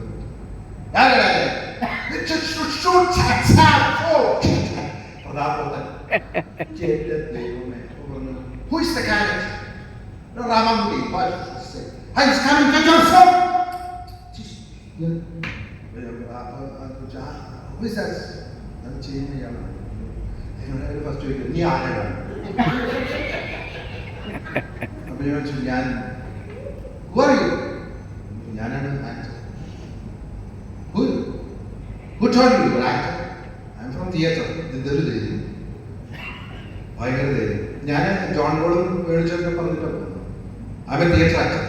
പ്രതാപത്തൻ ദൈവമേ പറഞ്ഞു, "Who is the character?" Ramamudi. "He's coming to Joseph." Who is that? അത് ചെയ്യുന്നയാളാണ്. ഫസ്റ്റ് ചോദിക്കും, "നീ ആരാണ്?" അപ്പൊ ഞാൻ ചോദിച്ചു, "ഞാൻ ഞാനാണ് actor." Who told you you're actor? I'm from theatre. എന്തൊരു ധൈര്യം, ഭയങ്കര ധൈര്യം. ഞാൻ ജോൺ ബോളും മേടിച്ചൊക്കെ പറഞ്ഞിട്ടാണ് I'm a theatre actor.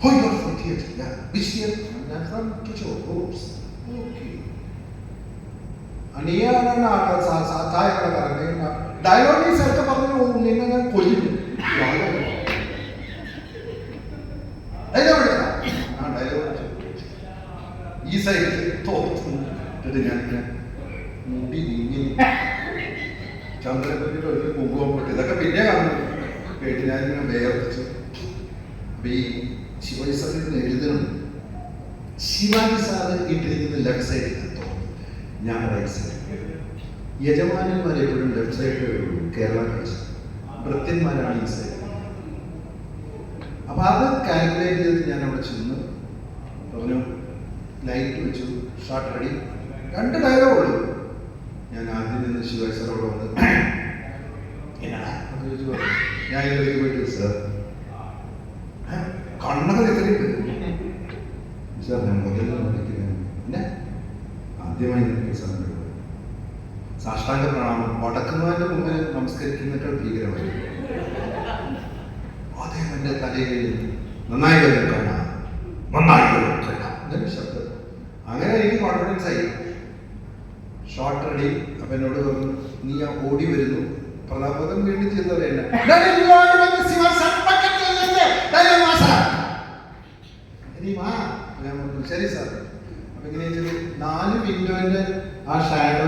Oh, you're from theatre? Yeah. Which theatre? I'm from Kichor. Oops. Okay. നീയാണ് ചായക്കടക്കാരൻ. ഡയലോഗ് സ്ഥലത്ത് പറഞ്ഞു നിന്നെ ഞാൻ കൊല്ലും. ഡയലോഗ് ഈ സൈഡ് തോന്നിട്ട് ഞാൻ മുടി നീങ്ങി ചന്ദ്രനെ പറ്റിയിട്ട് ഒരു പോകുവാൻ പറ്റും. ഇതൊക്കെ പിന്നെ കാണുന്നു കേട്ട് ഞാനിങ്ങനെ വേർതിച്ചു. അപ്പൊ ഈ ശിവാജി സാറിന് എഴുതണം. ശിവാജി സാറ് ഇട്ടിരിക്കുന്ന ലെഫ്റ്റ് സൈഡിൽ തോന്നുന്നു, ഞാൻ റൈറ്റ് സൈഡ്. യജമാനന്മാർ എപ്പോഴും ലെഫ്റ്റ് സൈഡിൽ കേരള കാഴ്ച, ഭൃത്യന്മാരാണ് ഈ സൈഡ്. അപ്പൊ അത് കാൽക്കുലേറ്റ് ചെയ്തിട്ട് ഞാൻ അവിടെ ചെന്ന് പറഞ്ഞു, ലൈറ്റ് വെച്ചു, ഷോട്ട് റെഡി, 2 ഡയലോഗ് ഉള്ളൂ. ഞാൻ ആദ്യം നിന്ന് ശിവാജി സാറോട് വന്ന് ചോദിച്ചു പറഞ്ഞു, ഞാൻ ഇതിലേക്ക് പോയിട്ട് സാർ കണ്ണൊക്കെ എത്രയുണ്ട് സാർ, ഞാൻ പിന്നെ ആദ്യമായി സാറിന് സാഷ്ടാംഗ പ്രണാമം വടക്കുന്നതിന്റെ മുമ്പിൽ നമസ്കരിക്കുന്നതിനേക്കാൾ ഭീകരമായി. അദ്ദേഹം എൻ്റെ തലയിൽ നന്നായി കാണാം, നന്നായി കാണാം എന്നൊരു ശബ്ദം. അങ്ങനെ എനിക്ക് കോൺഫിഡൻസ് ആയി. Short ready. അപ്പൊ എന്നോട് പറഞ്ഞു, നീ ആ ഓടി വരുന്നു. പ്രതാപതം വീണ്ടും ചെയ്ത് പറയണ്ട, ശരി സാർ. അപ്പൊ ഇങ്ങനെ 4 വിൻഡോന്റെ ആ ഷാഡോ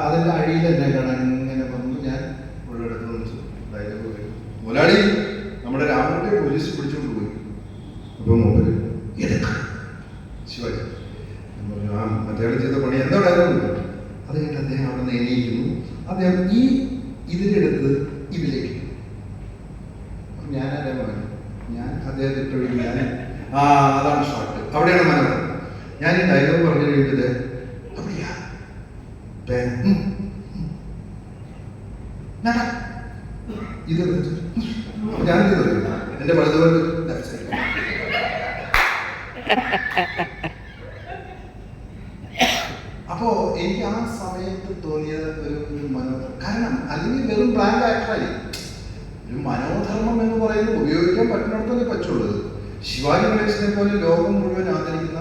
അതിന്റെ അടിയിൽ തന്നെ കാണാൻ ഇങ്ങനെ വന്നു. ഞാൻ ഉള്ളടത്ത് വിളിച്ചു, ഡയലോഗ് മുതലാളി നമ്മുടെ രാമന്റെ പോലീസ് പിടിച്ചുകൊണ്ട് പോയി. അപ്പൊ മൂപ്പര് ശിവാജി പറഞ്ഞു, ആ മറ്റേ ചെയ്ത പണി എന്താ ഡയലോഗ്? അത് കഴിഞ്ഞ് അദ്ദേഹം അവിടെ നിന്ന് എണീക്കുന്നു. അദ്ദേഹം ഈ ഇതിലെടുത്ത് ഇതിലേക്ക് ഞാനാരാ പറഞ്ഞു, ഞാൻ അദ്ദേഹത്തെ ഇട്ടൊഴിക്കും. ഞാൻ അതാണ് ഷോട്ട്, അവിടെയാണ് മനോഹരം. ഞാൻ ഈ ഡയലോഗ് പറഞ്ഞു കഴിയുന്നത് അവിടെയാ ഇത് ഞാൻ എന്റെ വലതുകൊണ്ട് അപ്പോ എനിക്ക് ആ സമയത്ത് തോന്നിയത് ഒരു മനോധർമ്മം. കാരണം അല്ലെങ്കിൽ വെറും ബ്ലാങ്ക് ആക്ടറായി. ഒരു മനോധർമ്മം എന്ന് പറയുന്നത് ഉപയോഗിക്കാൻ പറ്റുന്നിടത്തല്ലേ പറ്റുള്ളൂ. ശിവാജി ഗണേശനെ പോലെ ലോകം മുഴുവൻ ആദരിക്കുന്ന,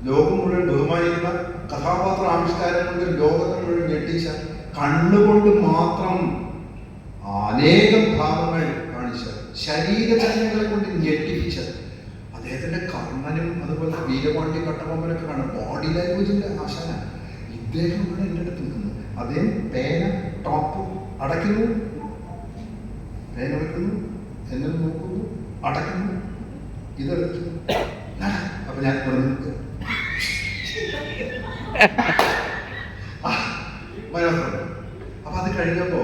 ലോകം മുഴുവൻ ബഹുമാനിക്കുന്ന കഥാപാത്ര ആവിഷ്കാരം കൊണ്ട് ലോകത്തെ മുഴുവൻ ഞെട്ടിച്ച, കണ്ണുകൊണ്ട് മാത്രം അനേകം ഭാവങ്ങൾ കാണിച്ച, ശരീരചലനങ്ങളെ കൊണ്ട് ഞെട്ടിപ്പിച്ച അദ്ദേഹത്തിന്റെ കർണനും അതുപോലെ വീരപാണ്ഡ്യ കട്ടബൊമ്മനൊക്കെ കാണും. ബോഡി ലാംഗ്വേജിന്റെ ആശാന ഇദ്ദേഹമാണ് എൻ്റെ അടുത്ത് നിൽക്കുന്നത്. അദ്ദേഹം പേന ടോപ്പ് അടയ്ക്കുന്നു, പേന വെക്കുന്നു, എന്നെ നോക്കുന്നു, അടയ്ക്കുന്നു, ഇതെടുത്തു. അപ്പൊ ഞാൻ മനോഹരം. അപ്പൊ അത് കഴിഞ്ഞപ്പോ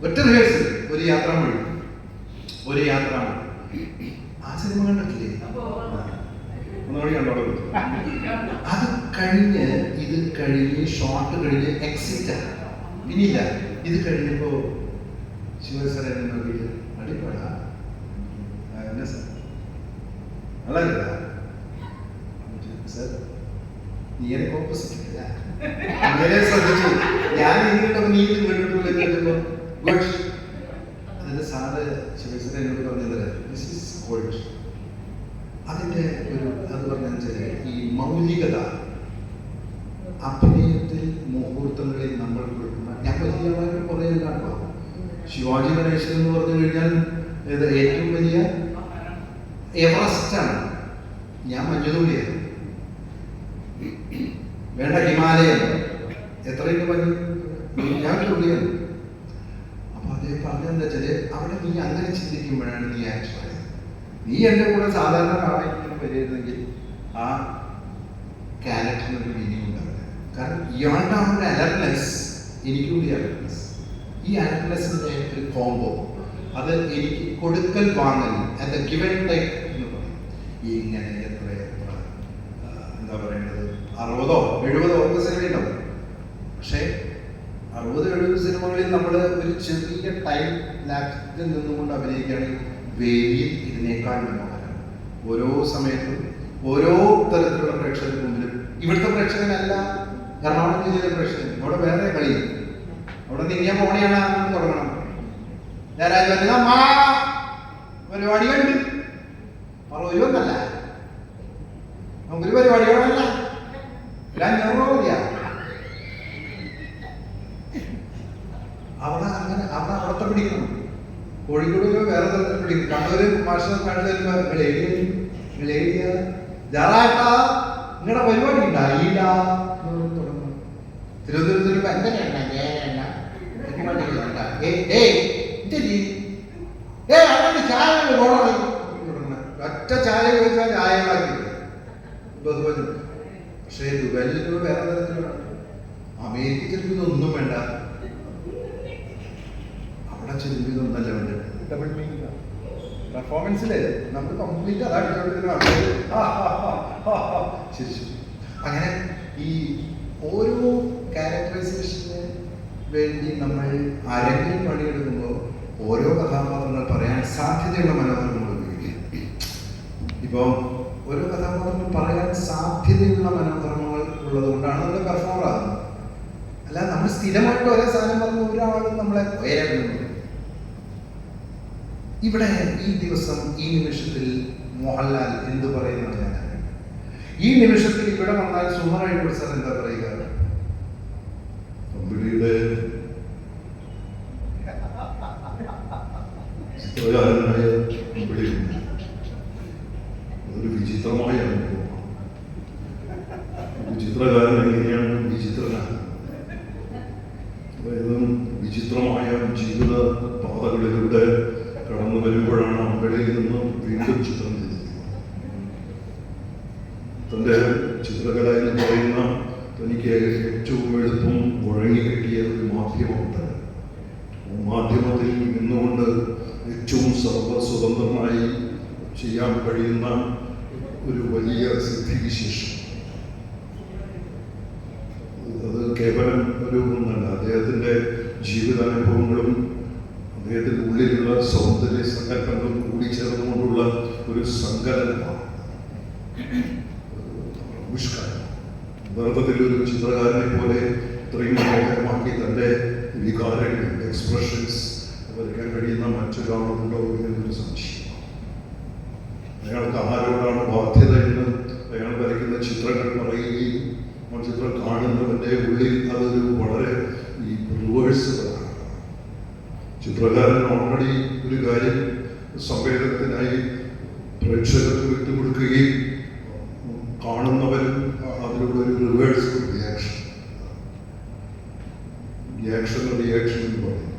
ഒറ്റ റിഹേഴ്സൽ, ഒരു യാത്രാമൊഴി. ആ സിനിമ കണ്ടിട്ടില്ലേ? ഒന്നുകൂടി കണ്ടോളൂ. അത് കഴിഞ്ഞ് ഇത് കഴിഞ്ഞ് ഷോട്ട് കഴിഞ്ഞ് എക്സിറ്റ് പിന്നില്ല. ഇത് കഴിഞ്ഞപ്പോ ശിവാജി സാർ എന്നെ നോക്കിയിട്ട് അടിപ്പാടാ നല്ല സാർ നീ എനിക്ക് ഓപ്പോസിറ്റ് അങ്ങനെ ശ്രദ്ധിച്ചു. ഞാൻ ഇങ്ങോട്ടൊക്കെ നീ കേട്ടിട്ടുള്ള ഗുഡ്. അതിന്റെ സാറ് ശിവസേന എന്നോട് പറഞ്ഞത് ദിസ് ഈസ് ഗുഡ്. അതിന്റെ ഒരു അത് പറഞ്ഞാൽ ഈ മൗലികത അഭിനയത്തിൽ മുഹൂർത്തങ്ങളിൽ നമ്മൾ കൊടുക്കുന്ന, ഞാൻ വലിയ കുറേ കാണുക. ശിവാജി ഗണേശൻ എന്ന് പറഞ്ഞു കഴിഞ്ഞാൽ ഏറ്റവും വലിയ എവറസ്റ്റാണ്. ഞാൻ മഞ്ഞുതുള്ളിയാണ്. വേണ്ട ഹിമാലയം എത്രയൊക്കെ മഞ്ഞ്, ഞാൻ തുള്ളിയാണ്. അപ്പൊ അദ്ദേഹം പറഞ്ഞതെന്താ വെച്ചാല് അവിടെ നീ അങ്ങനെ ചിന്തിക്കുമ്പോഴാണ് നീ ആക്ച്വലായത്. നീ എൻ്റെ കൂടെ സാധാരണ കാണാൻ വരികയായിരുന്നെങ്കിൽ ആ ക്യാരക്ടറിനൊരു മീനിങ് ഉണ്ടാവില്ല. കാരണം ഇയാളുടെ ആ ഒരു അലർട്ട്നെസ് എനിക്കൂടി അലർട്ട്നെസ്, ഈ അലർട്ട്നെസ്സിൻ്റെ ഒരു കോംബോ, അത് എനിക്ക് കൊടുക്കൽ വാങ്ങൽ and the give and take എന്ന് പറയും. ഈ ഇങ്ങനെ എത്ര എന്താ പറയേണ്ടത് 60-70 ഒക്കെ സിനിമ ഉണ്ടാവും. പക്ഷേ 60-70 സിനിമകളിൽ നമ്മൾ ഒരു ചെറിയ ടൈം ലാപ്സിൽ നിന്നുകൊണ്ട് അഭിനയിക്കുകയാണെങ്കിൽ വേദിയിൽ ഇതിനേക്കാൾ മനോഹരം. ഓരോ സമയത്തും ഓരോ തരത്തിലുള്ള പ്രേക്ഷകർക്ക് മുമ്പിലും ഇവിടുത്തെ പ്രേക്ഷകനല്ല എറണാകുളം ജില്ലയിലെ പ്രേക്ഷകൻ. അവിടെ വേറെ കളി, അവിടെ നിങ്ങ പോണിയാണ് തുടങ്ങണം. പരിപാടി കണ്ട് ഒന്നല്ല, നമുക്കൊരു പരിപാടികളല്ല 500 രൂപ മതിയാ. അവിടെ അങ്ങനെ അവിടത്തെ പിടിക്കണം. കോഴിക്കോട് വേറെ തരത്തിൽ പിടിക്കും. കണ്ണൂര് ഭാഷ കണ്ടു നിങ്ങളുടെ പരിപാടി ഉണ്ടായില്ല തുടങ്ങണം. തിരുവനന്തപുരത്ത് ചായ ഒറ്റ ചായ ചോദിച്ചാൽ ചായ ഉണ്ടാക്കി. പക്ഷേ ദുബായിൽ വേറെ തരത്തിലാണ്. അമേരിക്ക ചിലപ്പോൾ ഇതൊന്നും വേണ്ട, അവിടെ ചിലപ്പോൾ ഇതൊന്നല്ല വേണ്ട. ഡബിൾ മീനിങ് പെർഫോമൻസില് നമ്മൾ കംപ്ലീറ്റ് അതടിച്ചോണ്ടിരിക്കുന്ന ശരി ശരി. അങ്ങനെ ഈ ഓരോ ക്യാരക്ടറൈസേഷന് വേണ്ടി നമ്മൾ ആരെങ്കിലും പണിയെടുക്കുമ്പോൾ ഓരോ കഥാപാത്രങ്ങൾ പറയാൻ സാധ്യതയുള്ള മനോഹരങ്ങൾ ഉപയോഗിക്കും. ഇപ്പോൾ ഓരോ കഥാപാത്രങ്ങൾ പറയാൻ സാധ്യതയുള്ള മനോധർമ്മങ്ങൾ ഉള്ളത് കൊണ്ടാണ് നമ്മൾ പെർഫോമർ ആകുന്നത്. അല്ല നമ്മൾ സ്ഥിരമായിട്ട് ഒരേ സാധനം പറഞ്ഞ ഒരാളും നമ്മളെ വേറെ. ഇവിടെ ഈ ദിവസം ഈ നിമിഷത്തിൽ മോഹൻലാൽ എന്ത് പറയുന്നത് ഞാൻ ഈ നിമിഷത്തിൽ ഇവിടെ വന്നാൽ സുമറായിട്ട് സാർ എന്താ പറയുക? കമ്പനിയുടെ ചിത്രകാരനായ ഒരു വിചിത്രമായ അനുഭവമാണ്. ചിത്രകാരൻ എങ്ങനെയാണ് വിചിത്രനാണ്? അതായത് വിചിത്രമായ ജീവിത പാതകളിലൂടെ കടന്നു വരുമ്പോഴാണ് അമ്പലയിൽ നിന്ന് വീണ്ടും ചിത്രം ചെയ്തത്. തൻ്റെ ചിത്രകല എന്ന് പറയുന്ന തനിക്ക് ഏറ്റവും എളുപ്പം വഴങ്ങിക്കിട്ടിയ ഒരു മാധ്യമമുണ്ട്. മാധ്യമത്തിൽ നിന്നുകൊണ്ട് ഏറ്റവും സർവസ്വതന്ത്രമായി ചെയ്യാൻ കഴിയുന്ന ഒരു വലിയ സിദ്ധിവിശേഷം. അത് കേവലം ഒരു ഒന്നല്ല, അദ്ദേഹത്തിൻ്റെ ജീവിതാനുഭവങ്ങളും അദ്ദേഹത്തിൻ്റെ ഉള്ളിലുള്ള സൗന്ദര്യ സങ്കല്പങ്ങളും കൂടി ചേർന്നുകൊണ്ടുള്ള ഒരു സങ്കലനമാണ്. യഥാർത്ഥത്തിൽ ഒരു ചിത്രകാരനെ പോലെ ഇത്രയും മനോഹരമാക്കി തൻ്റെ വികാരങ്ങൾ എക്സ്പ്രഷൻസ് വരയ്ക്കാൻ കഴിയുന്ന മറ്റൊരാളുണ്ടോ എന്നൊരു സംശയം. അയാൾക്ക് ആരോടാണ് ബാധ്യത എന്ന് അയാൾ വരയ്ക്കുന്ന ചിത്രങ്ങൾ പറയുകയും ആ ചിത്രം കാണുന്നവൻ്റെ ഉള്ളിൽ അതൊരു വളരെ ഈ റിവേഴ്സുകളാണ്. ചിത്രകാരൻ ഓൾറെഡി ഒരു കാര്യം സംവേദനത്തിനായി പ്രേക്ഷകർക്ക് വിട്ടുകൊടുക്കുകയും കാണുന്നവരും അതിലൂടെ ഒരു റിവേഴ്സ് റിയാക്ഷൻ എന്ന് പറയും.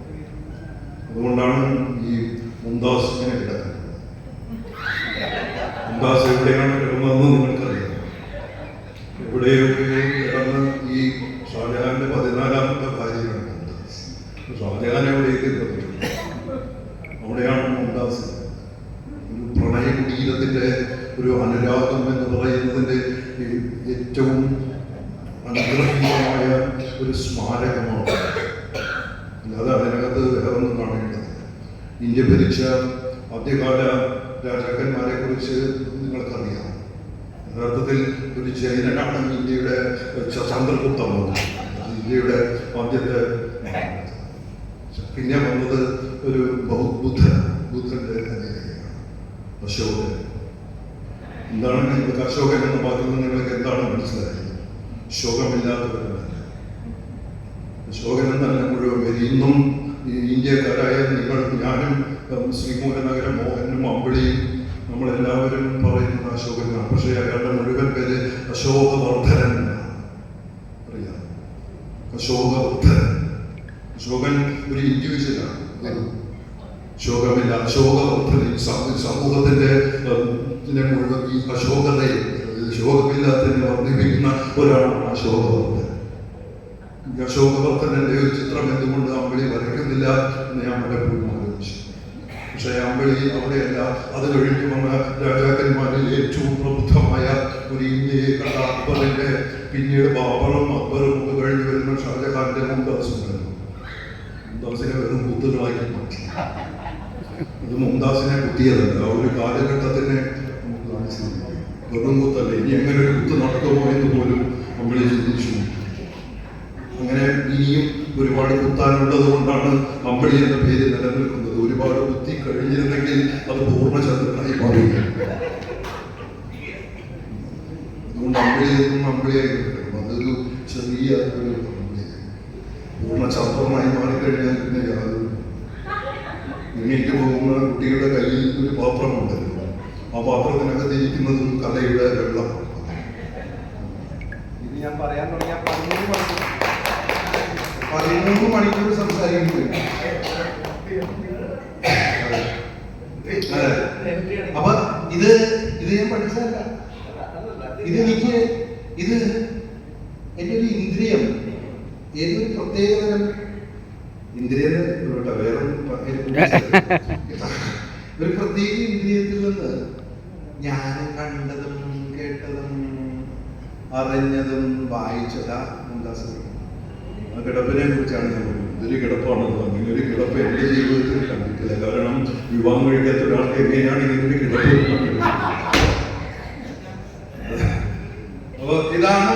അതുകൊണ്ടാണ് ഈ മുംതാസ് ഇങ്ങനെ കിടക്കുന്നത്. മുംതാസ് എവിടെയാണ് കിടന്നതെന്ന് നിങ്ങൾക്കറിയാം. എവിടെയൊക്കെ കിടന്ന് ഈ ഷാജഹാന്റെ 14ാമത്തെ ഭാര്യയാണ് മുംതാസ്. ഷാജഹാൻ എവിടേക്ക് കിടന്നിട്ടുണ്ട്, അവിടെയാണ് മുംതാസ്. ഒരു പ്രണയകുടീരത്തിന്റെ ഒരു അനുരാഗം എന്ന് പറയുന്നതിൻ്റെ ഏറ്റവും അനുഗ്രഹീതമായ ഒരു സ്മാരകമാണ്. അല്ലാതെ അതിനകത്ത് വേറൊന്നും കാണേണ്ടത്. ഇന്ത്യ ഭരിച്ച ആദ്യകാല രാജാക്കന്മാരെ കുറിച്ച് നിങ്ങൾക്കറിയാം. യഥാർത്ഥത്തിൽ ഒരു ജൈനനാണ് ഇന്ത്യയുടെ ചന്ദ്രഗുപ്ത മൗര്യൻ, ഇന്ത്യയുടെ ആദ്യത്തെ. പിന്നെ വന്നത് ഒരു ബുദ്ധന്റെ അശോകൻ. എന്താണ് നിങ്ങൾക്ക് അശോകൻ എന്ന വാക്കിൽ നിന്ന് നിങ്ങൾക്ക് എന്താണ് മനസ്സിലായത്? ശോകമില്ലാത്തവരല്ല. അശോകൻ എന്നല്ല മുഴുവൻ പേര്. ഇന്നും ഇന്ത്യക്കാരായ നിങ്ങൾ, ഞാനും, ശ്രീമൂലനഗരം മോഹനും അമ്പിളിയും, നമ്മളെല്ലാവരും പറയുന്നത് അശോകനാണ്. പക്ഷേ അയാളുടെ മുഴുവൻ പേര് അശോകവർദ്ധനൻ എന്നാണ്. അറിയാം, അശോകവർദ്ധനൻ. അശോകൻ ഒരു ഇൻഡിവിജ്വലാണ്, ശോകമില്ല. അശോകവർദ്ധനൻ സമൂഹത്തിന്റെ മുഴുവൻ ഈ അശോകതയെ, ശോകമില്ലാത്തതിനെ വർദ്ധിപ്പിക്കുന്ന ഒരാളാണ് അശോകവർദ്ധൻ. അശോകവർദ്ധനന്റെ ഒരു ചിത്രം എന്തുകൊണ്ട് അമ്പിളി വരയ്ക്കുന്നില്ല എന്ന് ഞാൻ പലപ്പോഴും ആലോചിച്ചു. പക്ഷേ അമ്പിളി അവിടെയല്ല. അത് കഴിഞ്ഞ് വന്ന രാജാക്കന്മാരിൽ ഏറ്റവും പ്രബുദ്ധമായ ഒരു ഇന്ത്യയെ കണ്ട അക്ബറിന്റെ, പിന്നീട് ബാബറും അക്ബറും ഒക്കെ കഴിഞ്ഞ് വരുന്ന ഷാജഹാന്റെ മുംതാസ് ഉണ്ടായിരുന്നു. മുംതാസിനെ വെറും കുത്തുകളാക്കി മാറ്റി. അത് മുംതാസിനെ കുത്തിയതല്ല, ഒരു കാലഘട്ടത്തിനെ നമുക്ക് കാണിച്ചു. വെറും കുത്തല്ല, ഇനി എങ്ങനെ ഒരു കുത്ത് നടക്കുമോ എന്ന് പോലും അമ്പിളി ചിന്തിച്ചു. അങ്ങനെ ഇനിയും ഒരുപാട് കുത്താനുള്ളത് കൊണ്ടാണ് അമ്പിളി എന്ന പേര് നിലനിൽക്കുന്നത്. ഒരുപാട് കുത്തി കഴിഞ്ഞിരുന്നെങ്കിൽ അത് പൂർണ്ണചന്ദ്രനായി മാറില്ല. അതുകൊണ്ട് അമ്പിളിയൊന്നും അമ്പിളിയായി കിട്ടും. അതൊരു ചെറിയ ഒരു പൂർണ്ണചന്ദ്രനായി മാറിക്കഴിഞ്ഞാൽ പിന്നെ യാതൊരു. എണീറ്റ് പോകുന്ന കുട്ടിയുടെ കയ്യിൽ ഒരു പാത്രമുണ്ടല്ലോ, ആ പാത്രത്തിനകത്ത് ഇരിക്കുന്നതും കലയുടെ വെള്ളം. ഇത് ഞാൻ പറയാൻ തുടങ്ങിയ 13 മണിക്കൂർ സംസാരിക്കുന്നു. അപ്പൊ ഇത് ഞാൻ പഠിച്ചതല്ല. ഇത് എൻ്റെ ഒരു ഇന്ദ്രിയം, ഏതൊരു പ്രത്യേകതരം ഇന്ദ്രിയം വേറെ ഒരു പ്രത്യേക ഇന്ദ്രിയത്തിൽ നിന്ന് ഞാൻ കണ്ടതും കേട്ടതും അറിഞ്ഞതും വായിച്ചതാ. എന്താ ആ കിടപ്പിനെ കുറിച്ചാണ് ഞാൻ പറയുന്നത്. ഇതൊരു കിടപ്പാണത്. അങ്ങനെ ഒരു കിടപ്പ് എൻ്റെ ജീവിതത്തിൽ കണ്ടിട്ടില്ല. കാരണം വിവാഹം കഴിക്കാത്ത ഒരാൾക്ക് എങ്ങനെയാണ് ഇങ്ങനൊരു കിടപ്പ്? അപ്പൊ ഇതാണ്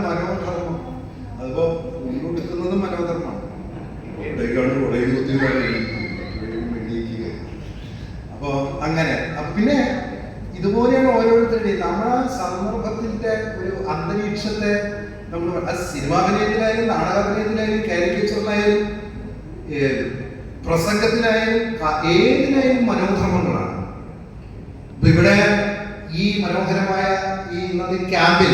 മനോധർമ്മം. അതിപ്പോ മുൻകൊടുക്കുന്നത് മനോധർമ്മമാണ്. ഇവിടേക്കാണ് കുടയും കുത്തിയതാണ് എണീക്കുക. അപ്പൊ അങ്ങനെ. അപ്പൊ പിന്നെ ഇതുപോലെയാണ് ഓരോരുത്തരുടെയും നമ്മുടെ സന്ദർഭത്തിന്റെ ഒരു അന്തരീക്ഷത്തെ നമ്മൾ സിനിമാഭിനയത്തിലായാലും നാടകാഭിനയത്തിലായാലും കാരിക്കേച്ചറിലായാലും പ്രസംഗത്തിലായാലും ഏതിനായാലും മനോധർമ്മങ്ങളാണ്. ഇപ്പൊ ഇവിടെ ഈ മനോഹരമായ ഈ ക്യാമ്പിൽ